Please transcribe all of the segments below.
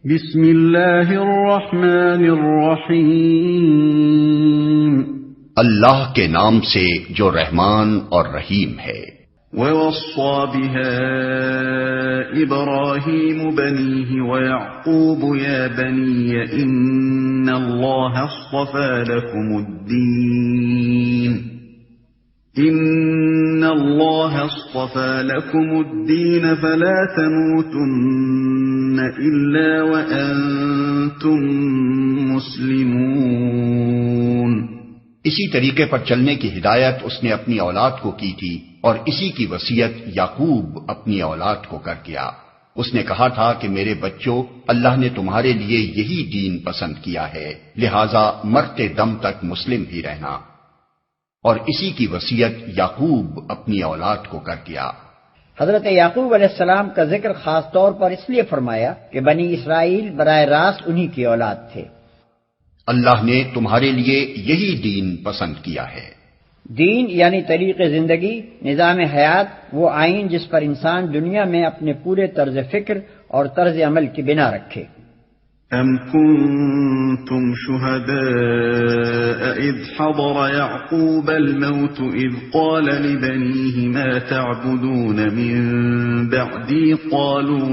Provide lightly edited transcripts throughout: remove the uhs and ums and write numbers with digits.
بسم اللہ الرحمن الرحیم، اللہ کے نام سے جو رحمان اور رحیم ہے۔ وَوَصَّى بِهَا إِبْرَاهِيمُ بَنِيهِ وَيَعْقُوبُ يَا بَنِيَّ إِنَّ اللَّهَ اصْطَفَى لَكُمُ الدِّينَ فَلَا تَمُوتُنَّ إِلَّا وَأَنْتُمْ مُسْلِمُونَ۔ اسی طریقے پر چلنے کی ہدایت اس نے اپنی اولاد کو کی تھی، اور اسی کی وصیت یعقوب اپنی اولاد کو کر گیا۔ اس نے کہا تھا کہ میرے بچوں، اللہ نے تمہارے لیے یہی دین پسند کیا ہے، لہذا مرتے دم تک مسلم ہی رہنا، اور اسی کی وصیت یعقوب اپنی اولاد کو کر گیا۔ حضرت یعقوب علیہ السلام کا ذکر خاص طور پر اس لیے فرمایا کہ بنی اسرائیل براہ راست انہی کی اولاد تھے۔ اللہ نے تمہارے لیے یہی دین پسند کیا ہے۔ دین یعنی طریق زندگی، نظام حیات، وہ آئین جس پر انسان دنیا میں اپنے پورے طرز فکر اور طرز عمل کی بنا رکھے۔ ام کنتم شہداء اذ حضر یعقوب الموت اذ قال لبنیہ ما تعبدون من بعدی قالوا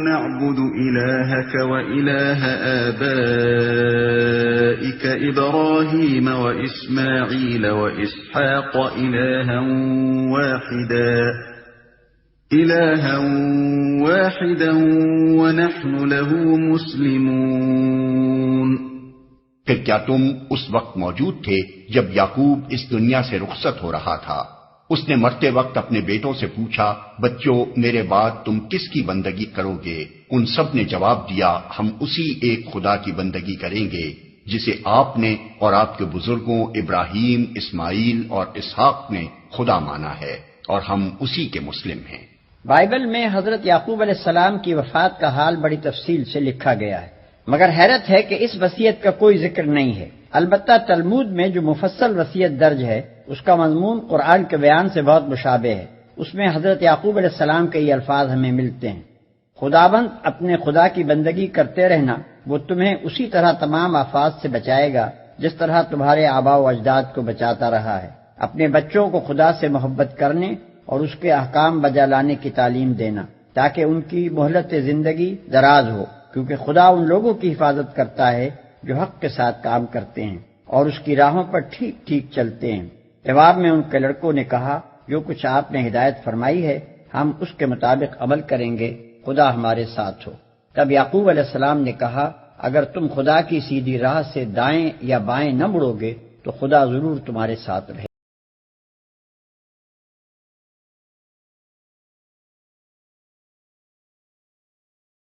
نعبد إلهك وإله آبائك إبراهيم وإسماعيل وإسحاق إلها واحدا ونحن له مسلمون۔ پھر کیا تم اس وقت موجود تھے جب یعقوب اس دنیا سے رخصت ہو رہا تھا؟ اس نے مرتے وقت اپنے بیٹوں سے پوچھا، بچوں میرے بعد تم کس کی بندگی کرو گے؟ ان سب نے جواب دیا، ہم اسی ایک خدا کی بندگی کریں گے جسے آپ نے اور آپ کے بزرگوں ابراہیم، اسماعیل اور اسحاق نے خدا مانا ہے، اور ہم اسی کے مسلم ہیں۔ بائبل میں حضرت یعقوب علیہ السلام کی وفات کا حال بڑی تفصیل سے لکھا گیا ہے، مگر حیرت ہے کہ اس وصیت کا کوئی ذکر نہیں ہے۔ البتہ تلمود میں جو مفصل وصیت درج ہے اس کا مضمون قرآن کے بیان سے بہت مشابہ ہے۔ اس میں حضرت یعقوب علیہ السلام کے یہ الفاظ ہمیں ملتے ہیں، خداوند اپنے خدا کی بندگی کرتے رہنا، وہ تمہیں اسی طرح تمام آفات سے بچائے گا جس طرح تمہارے آباء و اجداد کو بچاتا رہا ہے۔ اپنے بچوں کو خدا سے محبت کرنے اور اس کے احکام بجا لانے کی تعلیم دینا تاکہ ان کی مہلت زندگی دراز ہو، کیونکہ خدا ان لوگوں کی حفاظت کرتا ہے جو حق کے ساتھ کام کرتے ہیں اور اس کی راہوں پر ٹھیک ٹھیک چلتے ہیں۔ جواب میں ان کے لڑکوں نے کہا، جو کچھ آپ نے ہدایت فرمائی ہے ہم اس کے مطابق عمل کریں گے، خدا ہمارے ساتھ ہو۔ تب یعقوب علیہ السلام نے کہا، اگر تم خدا کی سیدھی راہ سے دائیں یا بائیں نہ مڑو گے تو خدا ضرور تمہارے ساتھ رہے۔